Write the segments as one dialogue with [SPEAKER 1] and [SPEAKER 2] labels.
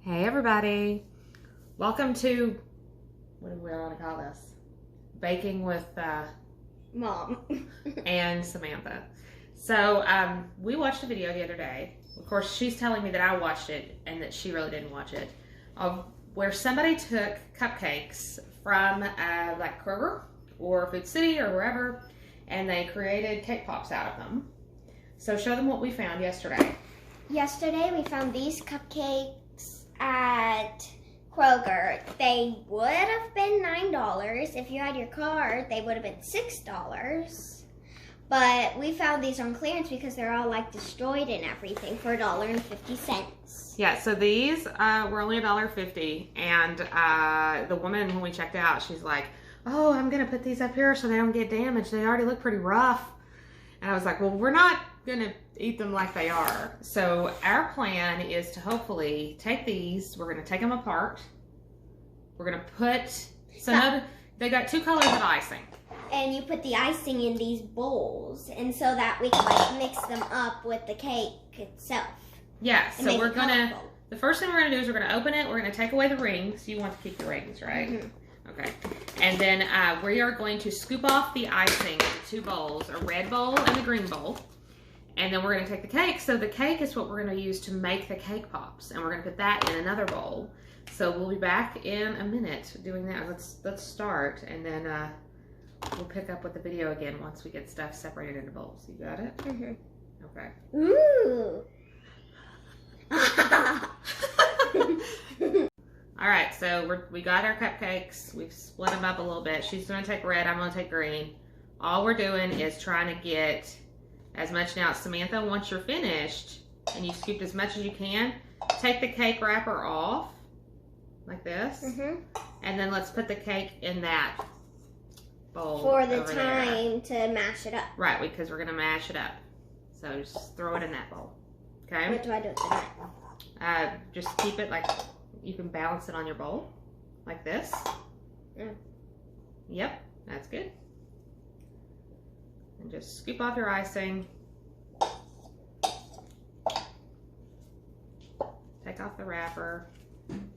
[SPEAKER 1] Hey everybody, welcome to, what do we want to call this? Baking with
[SPEAKER 2] Mom
[SPEAKER 1] and Samantha. So we watched a video the other day. Of course, she's telling me that I watched it and that she really didn't watch it, of where somebody took cupcakes from like Kroger or Food City or wherever, and they created cake pops out of them. So show them what we found yesterday.
[SPEAKER 2] Yesterday we found these cupcakes at Kroger. They would have been $9. If you had your card, they would have been $6. But we found these on clearance because they're all like destroyed and everything for $1.50.
[SPEAKER 1] Yeah, so these were only $1.50, and the woman, when we checked out, she's like, "Oh, I'm gonna put these up here so they don't get damaged. They already look pretty rough." And I was like, "Well, we're not gonna eat them like they are." So our plan is to hopefully take these. We're gonna take them apart. We're gonna put they got two colors of icing.
[SPEAKER 2] And you put the icing in these bowls, and so that we can like mix them up with the cake itself.
[SPEAKER 1] Yeah, so we're gonna,
[SPEAKER 2] colorful.
[SPEAKER 1] the first thing we're gonna do is we're gonna open it. We're gonna take away the rings. You want to keep the rings, right?
[SPEAKER 2] Mm-hmm.
[SPEAKER 1] Okay. And then we are going to scoop off the icing into two bowls, a red bowl and a green bowl. And then we're going to take the cake. So the cake is what we're going to use to make the cake pops. And we're going to put that in another bowl. So we'll be back in a minute doing that. Let's start. And then we'll pick up with the video again once we get stuff separated into bowls. You got it?
[SPEAKER 2] Mm-hmm.
[SPEAKER 1] Okay.
[SPEAKER 2] Ooh.
[SPEAKER 1] All right, so we got our cupcakes. We've split them up a little bit. She's going to take red. I'm going to take green. All we're doing is trying to get as much. Now, Samantha, once you're finished and you've scooped as much as you can, take the cake wrapper off like this.
[SPEAKER 2] Mm-hmm.
[SPEAKER 1] And then let's put the cake in that bowl
[SPEAKER 2] For the
[SPEAKER 1] over
[SPEAKER 2] time to mash it up.
[SPEAKER 1] Right, because we're going to mash it up. So just throw it in that bowl. Okay?
[SPEAKER 2] What do I do with that?
[SPEAKER 1] Just keep it like, you can balance it on your bowl like this.
[SPEAKER 2] Mm. Yep,
[SPEAKER 1] that's good. And just scoop off your icing. Take off the wrapper. I'm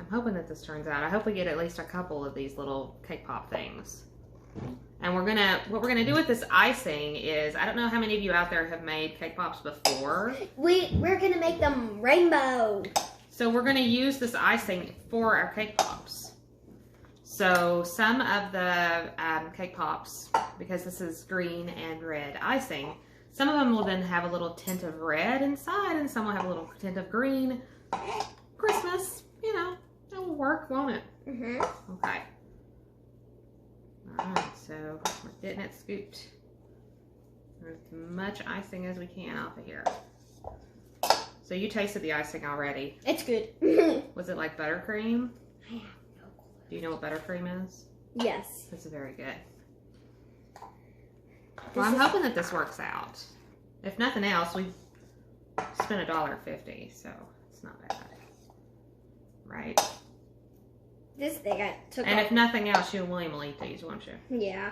[SPEAKER 1] hoping that this turns out. I hope we get at least a couple of these little cake pop things. And what we're gonna do with this icing is, I don't know how many of you out there have made cake pops before.
[SPEAKER 2] We're gonna make them rainbow.
[SPEAKER 1] So we're gonna use this icing for our cake pops. So some of the cake pops, because this is green and red icing, some of them will then have a little tint of red inside, and some will have a little tint of green. Christmas, you know, that will work, won't it?
[SPEAKER 2] Mm-hmm.
[SPEAKER 1] Okay. All right, so we're getting it scooped with as much icing as we can off of here. So you tasted the icing already.
[SPEAKER 2] It's good.
[SPEAKER 1] Was it like buttercream?
[SPEAKER 2] I have no clue.
[SPEAKER 1] Do you know what buttercream is?
[SPEAKER 2] Yes.
[SPEAKER 1] This is very good. Well, I'm hoping that this works out. If nothing else, we spent $1.50, so it's not bad. Right?
[SPEAKER 2] This thing I took
[SPEAKER 1] And
[SPEAKER 2] off.
[SPEAKER 1] if nothing else, you and William will eat these, won't you?
[SPEAKER 2] Yeah.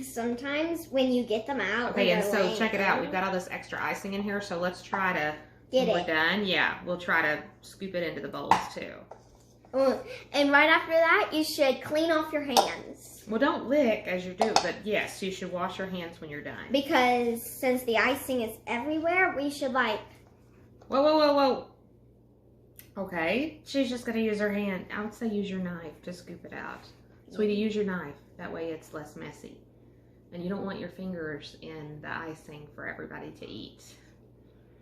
[SPEAKER 2] Sometimes when you get them out.
[SPEAKER 1] Okay, and so check it out. We've got all this extra icing in here, so let's try to,
[SPEAKER 2] Get
[SPEAKER 1] when
[SPEAKER 2] it.
[SPEAKER 1] we're done, yeah, we'll try to scoop it into the bowls too.
[SPEAKER 2] And right after that, you should clean off your hands.
[SPEAKER 1] Well, don't lick as you do, but yes, you should wash your hands when you're done.
[SPEAKER 2] Because since the icing is everywhere, we should like...
[SPEAKER 1] Whoa, whoa, whoa, whoa. Okay, she's just going to use her hand. I would say use your knife to scoop it out. Sweetie, use your knife. That way it's less messy. And you don't want your fingers in the icing for everybody to eat.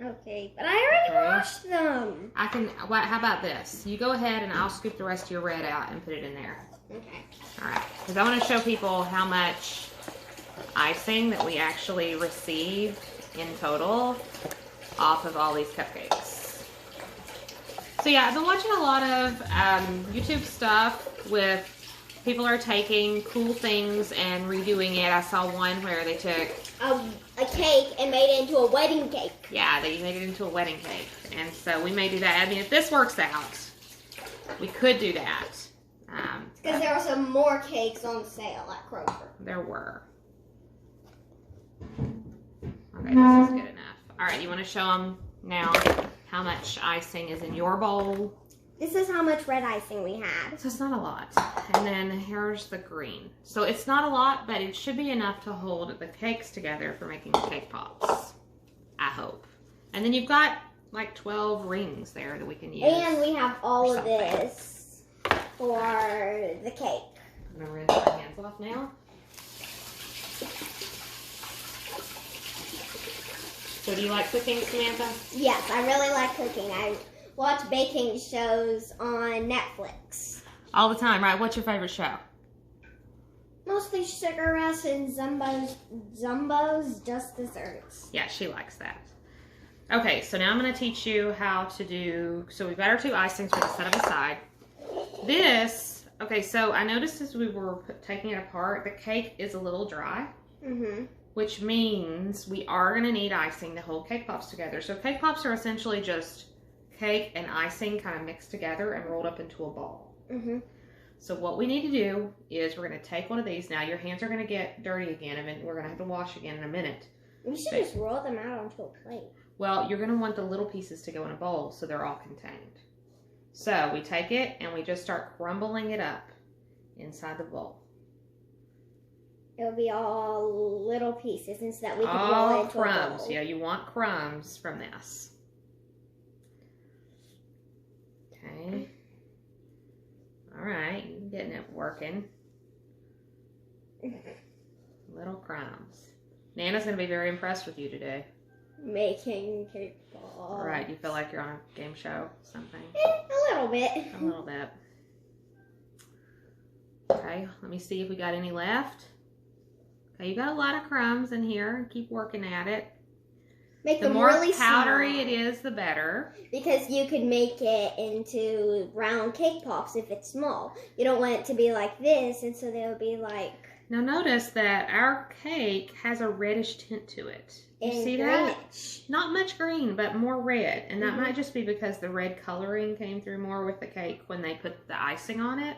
[SPEAKER 2] Okay, but I already washed them.
[SPEAKER 1] How about this? You go ahead and I'll scoop the rest of your red out and put it in there.
[SPEAKER 2] Okay.
[SPEAKER 1] All right, because I want to show people how much icing that we actually received in total off of all these cupcakes. So yeah, I've been watching a lot of YouTube stuff with people are taking cool things and redoing it. I saw one where they took
[SPEAKER 2] a cake and made it into a wedding cake.
[SPEAKER 1] Yeah, they made it into a wedding cake. And so we may do that. I mean, if this works out, we could do that.
[SPEAKER 2] Because there were some more cakes on sale at Kroger.
[SPEAKER 1] There were. Okay, this is good enough. All right, you want to show them now how much icing is in your bowl?
[SPEAKER 2] This is how much red icing we had.
[SPEAKER 1] So it's not a lot. And then here's the green. So it's not a lot, but it should be enough to hold the cakes together for making the cake pops. I hope. And then you've got like 12 rings there that we can use.
[SPEAKER 2] And we have all of this for the cake.
[SPEAKER 1] I'm gonna rinse my hands off now. So do you like cooking, Samantha?
[SPEAKER 2] Yes, I really like cooking. I watch baking shows on Netflix.
[SPEAKER 1] All the time, right? What's your favorite show?
[SPEAKER 2] Mostly Sugar Rush and Zumbo's Just Desserts.
[SPEAKER 1] Yeah, she likes that. Okay, so now I'm going to teach you how to do, so we've got our 2 icings, we're going to set them aside. This, okay, so I noticed as we were taking it apart, the cake is a little dry.
[SPEAKER 2] Mm-hmm.
[SPEAKER 1] Which means we are going to need icing to hold cake pops together. So cake pops are essentially just cake and icing kind of mixed together and rolled up into a ball.
[SPEAKER 2] Mm-hmm.
[SPEAKER 1] So what we need to do is we're going to take one of these. Now your hands are going to get dirty again, and we're going to have to wash again in a minute.
[SPEAKER 2] We should just roll them out onto a plate.
[SPEAKER 1] Well, you're going to want the little pieces to go in a bowl so they're all contained. So we take it and we just start crumbling it up inside the bowl.
[SPEAKER 2] It'll be all little pieces instead that we can roll
[SPEAKER 1] All
[SPEAKER 2] into
[SPEAKER 1] crumbs.
[SPEAKER 2] a bowl.
[SPEAKER 1] Yeah, you want crumbs from this. Okay. All right, you're getting it working. Little crumbs. Nana's going to be very impressed with you today.
[SPEAKER 2] Making cake pops.
[SPEAKER 1] All right, you feel like you're on a game show, something?
[SPEAKER 2] A little bit.
[SPEAKER 1] A little bit. Okay, let me see if we got any left. Okay, you got a lot of crumbs in here. Keep working at it.
[SPEAKER 2] Make
[SPEAKER 1] The
[SPEAKER 2] them
[SPEAKER 1] more
[SPEAKER 2] really
[SPEAKER 1] powdery
[SPEAKER 2] small,
[SPEAKER 1] it is, the better.
[SPEAKER 2] because you can make it into round cake pops if it's small. You don't want it to be like this, and so they'll be like.
[SPEAKER 1] Now notice that our cake has a reddish tint to it. You see that?
[SPEAKER 2] Greenish.
[SPEAKER 1] Not much green, but more red. And that might just be because the red coloring came through more with the cake when they put the icing on it.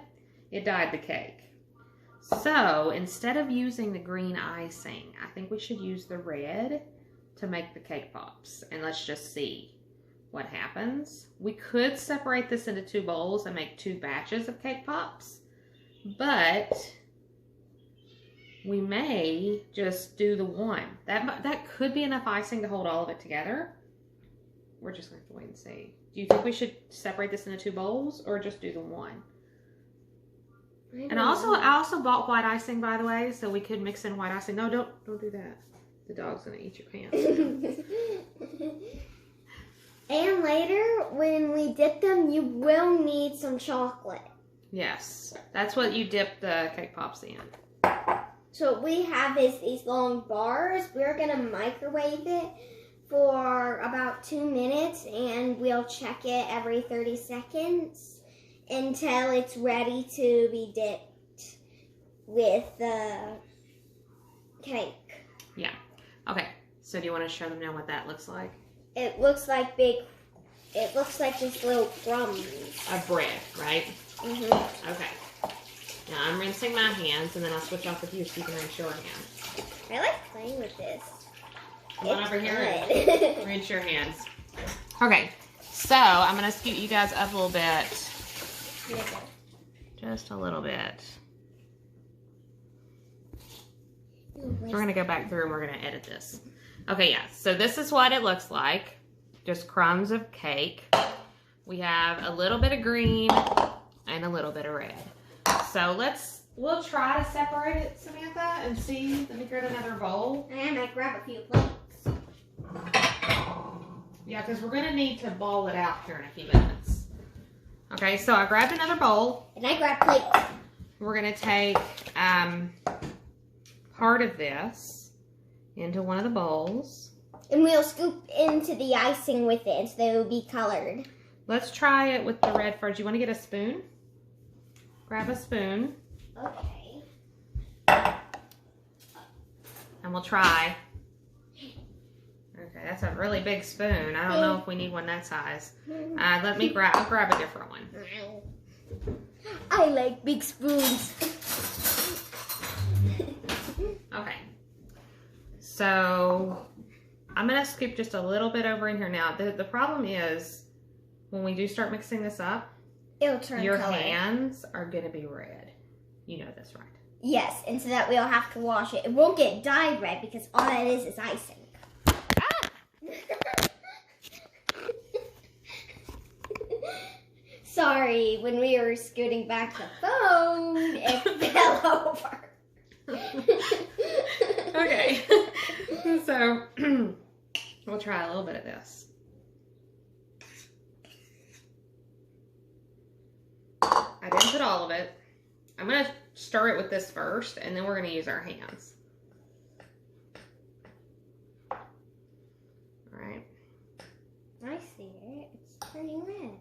[SPEAKER 1] It dyed the cake. So instead of using the green icing, I think we should use the red to make the cake pops. And let's just see what happens. We could separate this into 2 bowls and make 2 batches of cake pops. But we may just do the one. That could be enough icing to hold all of it together. We're just going to have to wait and see. Do you think we should separate this into 2 bowls or just do the one? And I also bought white icing, by the way, so we could mix in white icing. No, don't do that. The dog's going to eat your pants.
[SPEAKER 2] And later, when we dip them, you will need some chocolate.
[SPEAKER 1] Yes, that's what you dip the cake pops in.
[SPEAKER 2] So what we have is these long bars. We're going to microwave it for about 2 minutes, and we'll check it every 30 seconds until it's ready to be dipped with the cake.
[SPEAKER 1] Yeah. Okay, so do you want to show them now what that looks like?
[SPEAKER 2] It looks like just little crumbs.
[SPEAKER 1] Of bread, right?
[SPEAKER 2] Mm-hmm.
[SPEAKER 1] Okay. Now I'm rinsing my hands, and then I'll switch off with you so you can rinse your hands.
[SPEAKER 2] I like playing with this.
[SPEAKER 1] Come on over here and
[SPEAKER 2] Good.
[SPEAKER 1] rinse your hands. Okay, so I'm going to scoot you guys up a little bit. Just a little bit. We're going to go back through and we're going to edit this. Okay, yeah, so this is what it looks like. Just crumbs of cake. We have a little bit of green and a little bit of red. So we'll try to separate it, Samantha, and see. Let me grab another bowl.
[SPEAKER 2] And I might grab a few plates.
[SPEAKER 1] Yeah, because we're going to need to ball it out here in a few minutes. Okay, so I grabbed another bowl.
[SPEAKER 2] And I grabbed plates.
[SPEAKER 1] We're going to take part of this into one of the bowls.
[SPEAKER 2] And we'll scoop into the icing with it so they will be colored.
[SPEAKER 1] Let's try it with the red first. You want to get a spoon? Grab a spoon.
[SPEAKER 2] Okay.
[SPEAKER 1] And we'll try. Okay, that's a really big spoon. I don't know if we need one that size. Let me I'll grab a different one.
[SPEAKER 2] I like big spoons.
[SPEAKER 1] Okay. So I'm going to scoop just a little bit over in here now. The problem is when we do start mixing this up,
[SPEAKER 2] it'll turn
[SPEAKER 1] your
[SPEAKER 2] color.
[SPEAKER 1] hands are going to be red. You know this, right?
[SPEAKER 2] Yes, and so that we'll have to wash it. It won't get dyed red because all that is icing.
[SPEAKER 1] Ah!
[SPEAKER 2] Sorry, when we were scooting back the phone, it fell over.
[SPEAKER 1] Okay. So, we'll try a little bit of this. I didn't put all of it. I'm going to stir it with this first, and then we're going to use our hands. All right.
[SPEAKER 2] I see it. It's turning red.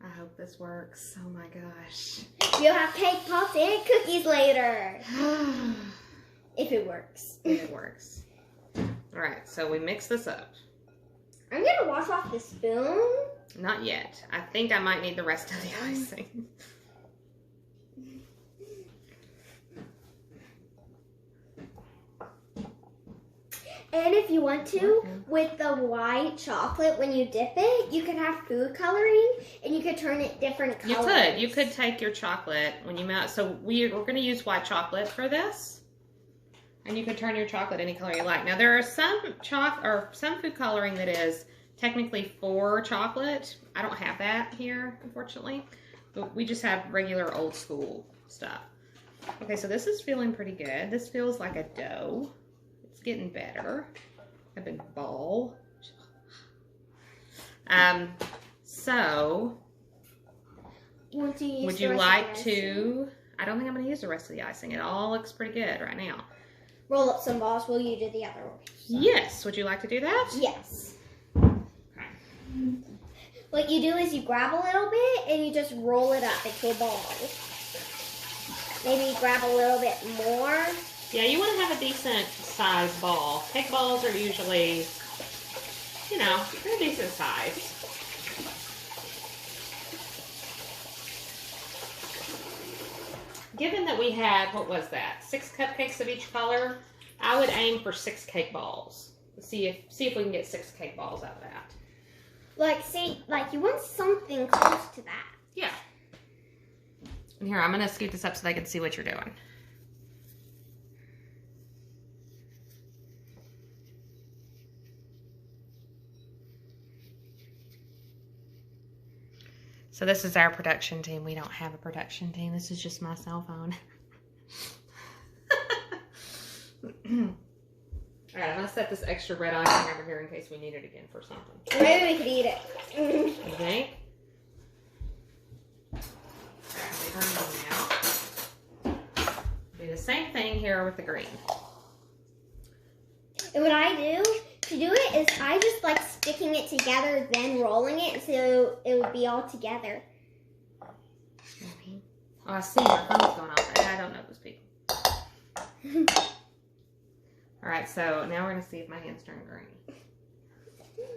[SPEAKER 1] I hope this works. Oh my gosh.
[SPEAKER 2] You'll have cake pops and cookies later. If it works.
[SPEAKER 1] If it works. All right, so we mix this up.
[SPEAKER 2] I'm going to wash off the spoon.
[SPEAKER 1] Not yet. I think I might need the rest of the icing.
[SPEAKER 2] And if you want to, with the white chocolate, when you dip it, you could have food coloring, and you could turn it different colors.
[SPEAKER 1] You could take your chocolate when you melt. So we're going to use white chocolate for this, and you could turn your chocolate any color you like. Now there are some food coloring that is technically for chocolate. I don't have that here, unfortunately, but we just have regular old school stuff. Okay, so this is feeling pretty good. This feels like a dough. It's getting better. A big ball. So, would you like to? I don't think I'm going to use the rest of the icing. It all looks pretty good right now.
[SPEAKER 2] Roll up some balls while you do the other one.
[SPEAKER 1] Yes. Would you like to do that?
[SPEAKER 2] Yes. What you do is you grab a little bit and you just roll it up into a ball. Maybe grab a little bit more.
[SPEAKER 1] Yeah, you want to have a decent size ball. Cake balls are usually, you know, they're decent size. Given that we had, what was that, 6 cupcakes of each color, I would aim for 6 cake balls. See if we can get 6 cake balls out of that.
[SPEAKER 2] Like you want something close to that.
[SPEAKER 1] Yeah. And here, I'm going to scoot this up so they can see what you're doing. So this is our production team. We don't have a production team. This is just my cell phone. All right, I'm going to set this extra red icing over here in case we need it again for something.
[SPEAKER 2] Maybe we could eat it.
[SPEAKER 1] You think? Do the same thing here with the green.
[SPEAKER 2] And what I do to do it is I just like sticking it together, then rolling it so it would be all together.
[SPEAKER 1] Oh, I see my phone's going off. I don't know those people. All right, so now we're going to see if my hands turn green.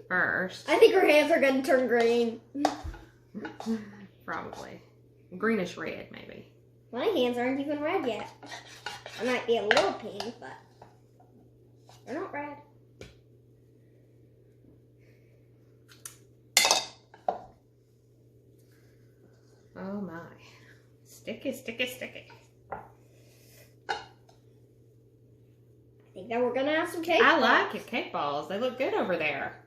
[SPEAKER 1] First.
[SPEAKER 2] I think her hands are going to turn green.
[SPEAKER 1] Probably. Greenish red, maybe.
[SPEAKER 2] My hands aren't even red yet. I might be a little pink, but they're not red.
[SPEAKER 1] Oh my. Sticky, sticky, sticky.
[SPEAKER 2] I think that we're going to have some cake
[SPEAKER 1] I
[SPEAKER 2] balls.
[SPEAKER 1] like it. Cake balls. They look good over there.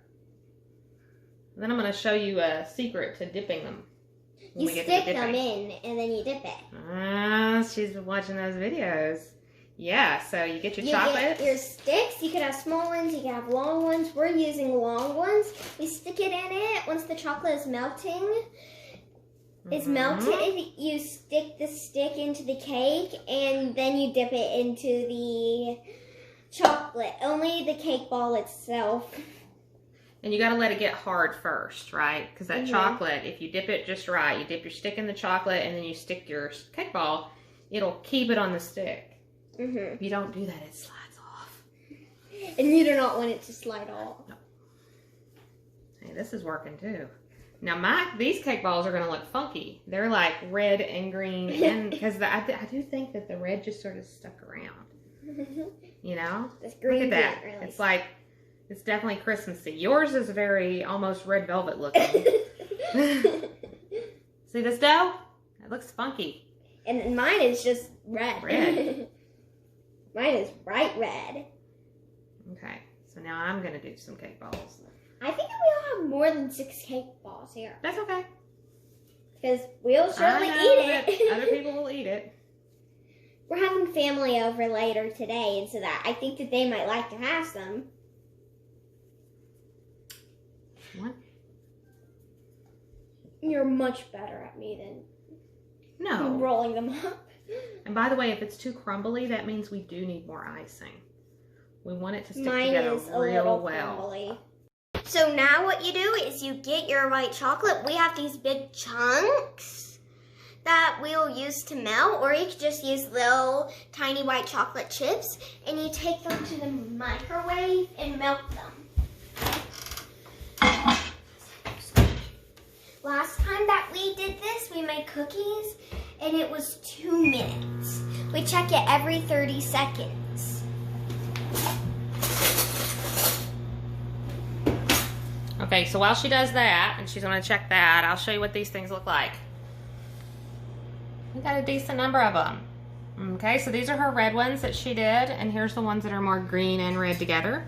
[SPEAKER 1] Then I'm going to show you a secret to dipping them.
[SPEAKER 2] You stick them in and then you dip it.
[SPEAKER 1] She's been watching those videos. Yeah, so you get your
[SPEAKER 2] You
[SPEAKER 1] chocolate.
[SPEAKER 2] get your sticks. You could have small ones. You could have long ones. We're using long ones. We stick it in it. Once the chocolate is melting, it's melted. You stick the stick into the cake and then you dip it into the chocolate. Only the cake ball itself.
[SPEAKER 1] And you got to let it get hard first, right? Because that chocolate, if you dip it just right, you dip your stick in the chocolate and then you stick your cake ball, it'll keep it on the stick. If you don't do that, it slides off.
[SPEAKER 2] And you do not want it to slide off.
[SPEAKER 1] No. Hey, this is working too. Now these cake balls are going to look funky. They're like red and green, and because I do think that the red just sort of stuck around. You know?
[SPEAKER 2] This green
[SPEAKER 1] Look at that.
[SPEAKER 2] plant, really.
[SPEAKER 1] It's like, it's definitely Christmassy. Yours is very almost red velvet looking. See this dough? It looks funky.
[SPEAKER 2] And mine is just red.
[SPEAKER 1] Red.
[SPEAKER 2] Mine is bright red.
[SPEAKER 1] Okay, so now I'm going to do some cake balls.
[SPEAKER 2] I think that we'll have more than 6 cake balls here.
[SPEAKER 1] That's okay.
[SPEAKER 2] Because we'll surely
[SPEAKER 1] I know
[SPEAKER 2] eat
[SPEAKER 1] that
[SPEAKER 2] it.
[SPEAKER 1] Other people will eat it.
[SPEAKER 2] We're having family over later today, and so that I think that they might like to have some.
[SPEAKER 1] What?
[SPEAKER 2] You're much better at me than
[SPEAKER 1] No.
[SPEAKER 2] rolling them up.
[SPEAKER 1] And by the way, if it's too crumbly, that means we do need more icing. We want it to stick
[SPEAKER 2] Mine
[SPEAKER 1] together
[SPEAKER 2] is a
[SPEAKER 1] real
[SPEAKER 2] little
[SPEAKER 1] well.
[SPEAKER 2] crumbly. So now what you do is you get your white chocolate. We have these big chunks that we'll use to melt, or you could just use little tiny white chocolate chips, and you take them to the microwave and melt them. Last time that we did this, we made cookies, and it was 2 minutes. We check it every 30 seconds.
[SPEAKER 1] Okay, so while she does that, and she's going to check that, I'll show you what these things look like. We got a decent number of them. Okay, so these are her red ones that she did, and here's the ones that are more green and red together.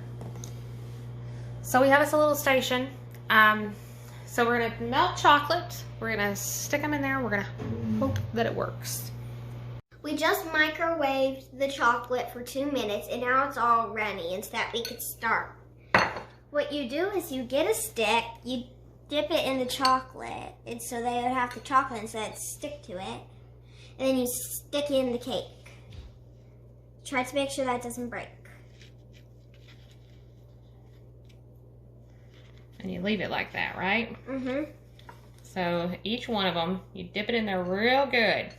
[SPEAKER 1] So we have us a little station. So we're going to melt chocolate. We're going to stick them in there. We're going to hope that it works.
[SPEAKER 2] We just microwaved the chocolate for 2 minutes, and now it's all ready, and so that we could start. What you do is you get a stick, you dip it in the chocolate, and so they would have the chocolate and so it'd stick to it, and then you stick it in the cake. Try to make sure that doesn't break.
[SPEAKER 1] And you leave it like that, right?
[SPEAKER 2] Mm-hmm.
[SPEAKER 1] So each one of them, you dip it in there real good.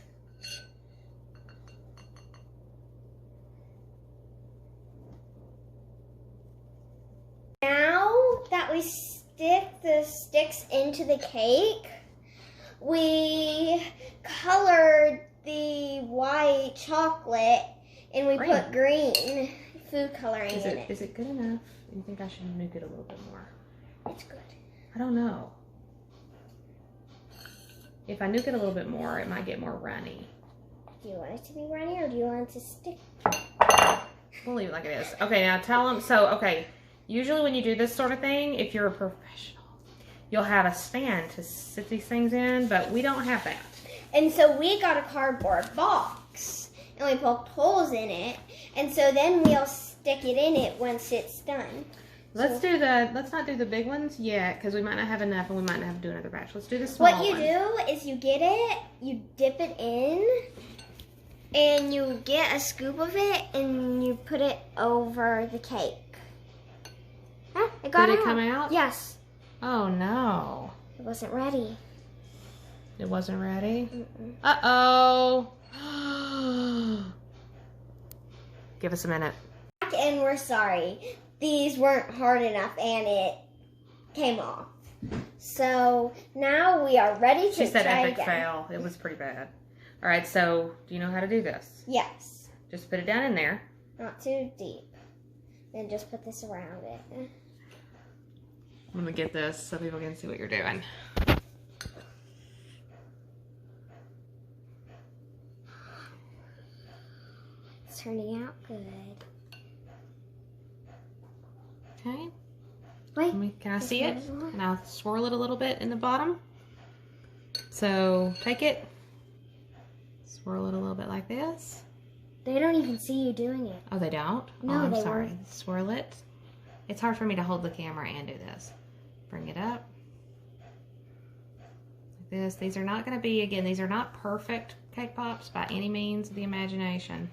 [SPEAKER 2] Now that we stick the sticks into the cake, we colored the white chocolate and we put green food coloring in it.
[SPEAKER 1] Is it good enough? You think I should nuke it a little bit more?
[SPEAKER 2] It's good.
[SPEAKER 1] I don't know. If I nuke it a little bit more, it might get more runny.
[SPEAKER 2] Do you want it to be runny or do you want it to stick?
[SPEAKER 1] We'll leave it like it is. Okay, now tell them. So, okay, usually when you do this sort of thing, if you're a professional, you'll have a stand to sit these things in, but we don't have that.
[SPEAKER 2] And so we got a cardboard box and we poked holes in it, and so then we'll stick it in it once it's done.
[SPEAKER 1] Let's not do the big ones yet, because we might not have enough and we might not have to do another batch. Let's do the small
[SPEAKER 2] What you
[SPEAKER 1] one.
[SPEAKER 2] do is you get it, you dip it in, and you get a scoop of it and you put it over the cake. Huh? It got
[SPEAKER 1] Did it
[SPEAKER 2] out.
[SPEAKER 1] come out?
[SPEAKER 2] Yes.
[SPEAKER 1] Oh no.
[SPEAKER 2] It wasn't ready.
[SPEAKER 1] It wasn't ready?
[SPEAKER 2] Mm-mm.
[SPEAKER 1] Uh-oh. Give us a minute.
[SPEAKER 2] And we're sorry. These weren't hard enough and it came off. So now we are ready to
[SPEAKER 1] She said
[SPEAKER 2] try
[SPEAKER 1] epic
[SPEAKER 2] again.
[SPEAKER 1] fail. It was pretty bad. All right, so do you know how to do this?
[SPEAKER 2] Yes.
[SPEAKER 1] Just put it down in there.
[SPEAKER 2] Not too deep. Then just put this around it.
[SPEAKER 1] I'm gonna get this so people can see what you're doing.
[SPEAKER 2] It's turning out good.
[SPEAKER 1] Okay.
[SPEAKER 2] Wait.
[SPEAKER 1] Can I see it? And I'll swirl it a little bit in the bottom. So take it, swirl it a little bit like this.
[SPEAKER 2] They don't even see you doing it.
[SPEAKER 1] Oh, they don't?
[SPEAKER 2] No,
[SPEAKER 1] oh, I'm
[SPEAKER 2] they
[SPEAKER 1] sorry.
[SPEAKER 2] won't.
[SPEAKER 1] Swirl it. It's hard for me to hold the camera and do this. Bring it up. Like this. These are not going to be, again, these are not perfect cake pops by any means of the imagination,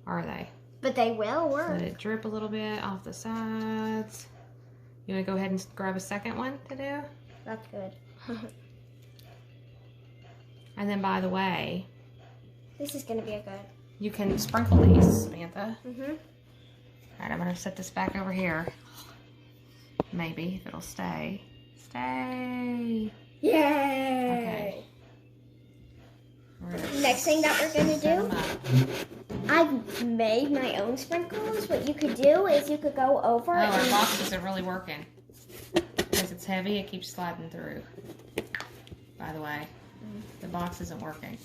[SPEAKER 1] are they?
[SPEAKER 2] But they will work.
[SPEAKER 1] Let it drip a little bit off the sides. You want to go ahead and grab a second one to do?
[SPEAKER 2] That's good.
[SPEAKER 1] And then, by the way,
[SPEAKER 2] This is going to be a good.
[SPEAKER 1] you can sprinkle these, Samantha.
[SPEAKER 2] Mm-hmm.
[SPEAKER 1] All right, I'm going to set this back over here. Maybe, if it'll stay. Stay.
[SPEAKER 2] Yay!
[SPEAKER 1] Okay.
[SPEAKER 2] Next thing that we're going to
[SPEAKER 1] Set 'em
[SPEAKER 2] do
[SPEAKER 1] up.
[SPEAKER 2] I've made my own sprinkles. What you could do is you could go over.
[SPEAKER 1] Oh, our box isn't really working. Because it's heavy, it keeps sliding through. By the way, the box isn't working.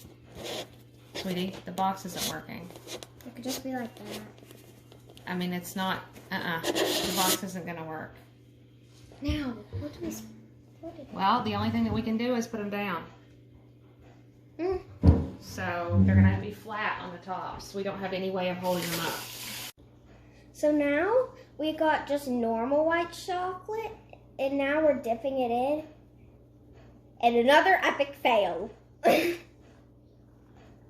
[SPEAKER 1] Sweetie, the box isn't working.
[SPEAKER 2] It could just be like that.
[SPEAKER 1] I mean, it's not, the box isn't going to work.
[SPEAKER 2] Now, what do we put it?
[SPEAKER 1] Well, the only thing that we can do is put them down.
[SPEAKER 2] Mm.
[SPEAKER 1] So, they're going to be flat on the tops. We don't have any way of holding them up.
[SPEAKER 2] So now, we got just normal white chocolate, and now we're dipping it in. And another epic fail.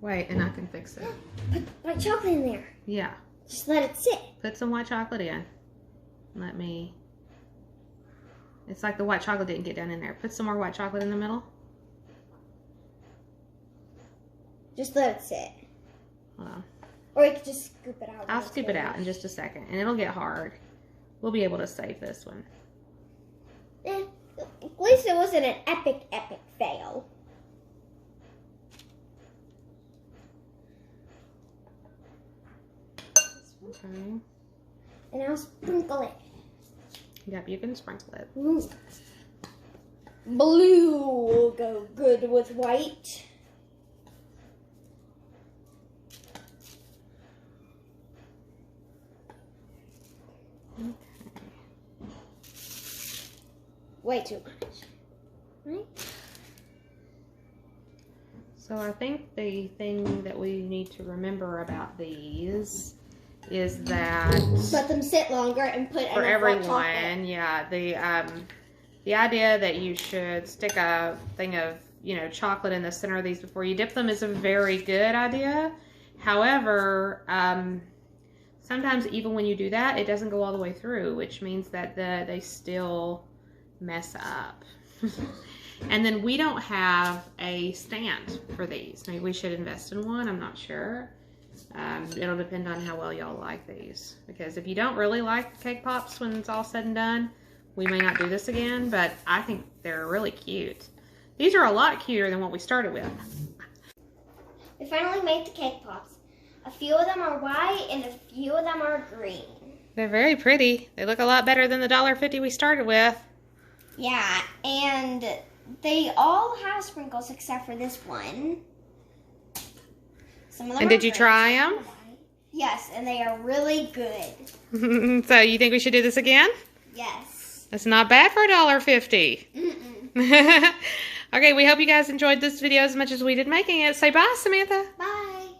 [SPEAKER 1] Wait, and I can fix it.
[SPEAKER 2] Put white chocolate in there.
[SPEAKER 1] Yeah.
[SPEAKER 2] Just let it sit.
[SPEAKER 1] Put some white chocolate in. Let me... It's like the white chocolate didn't get down in there. Put some more white chocolate in the middle.
[SPEAKER 2] Just let it sit.
[SPEAKER 1] Hold on.
[SPEAKER 2] Or you could just scoop it out.
[SPEAKER 1] I'll scoop it out in just a second. And it'll get hard. We'll be able to save this one.
[SPEAKER 2] At least it wasn't an epic fail.
[SPEAKER 1] Okay.
[SPEAKER 2] And I'll sprinkle it.
[SPEAKER 1] Yep, you can sprinkle it.
[SPEAKER 2] Ooh. Blue will go good with white.
[SPEAKER 1] Okay.
[SPEAKER 2] Way too much. Right?
[SPEAKER 1] So I think the thing that we need to remember about these is that
[SPEAKER 2] Let them sit longer and put
[SPEAKER 1] for
[SPEAKER 2] enough white chocolate.
[SPEAKER 1] everyone, yeah, the idea that you should stick a thing of, you know, chocolate in the center of these before you dip them is a very good idea. However, sometimes even when you do that, it doesn't go all the way through, which means that they still mess up. And then we don't have a stand for these. Maybe we should invest in one. I'm not sure. It'll depend on how well y'all like these. Because if you don't really like cake pops when it's all said and done, we may not do this again. But I think they're really cute. These are a lot cuter than what we started with.
[SPEAKER 2] We finally made the cake pops. A few of them are white and a few of them are green.
[SPEAKER 1] They're very pretty. They look a lot better than the $1.50 we started with.
[SPEAKER 2] Yeah, and they all have sprinkles except for this one. Some of them
[SPEAKER 1] And
[SPEAKER 2] are
[SPEAKER 1] did you
[SPEAKER 2] green,
[SPEAKER 1] try
[SPEAKER 2] some
[SPEAKER 1] them?
[SPEAKER 2] are white. Yes, and they are really good.
[SPEAKER 1] So you think we should do this again?
[SPEAKER 2] Yes.
[SPEAKER 1] That's not bad for $1.50.
[SPEAKER 2] Mm-mm.
[SPEAKER 1] Okay, we hope you guys enjoyed this video as much as we did making it. Say bye, Samantha.
[SPEAKER 2] Bye.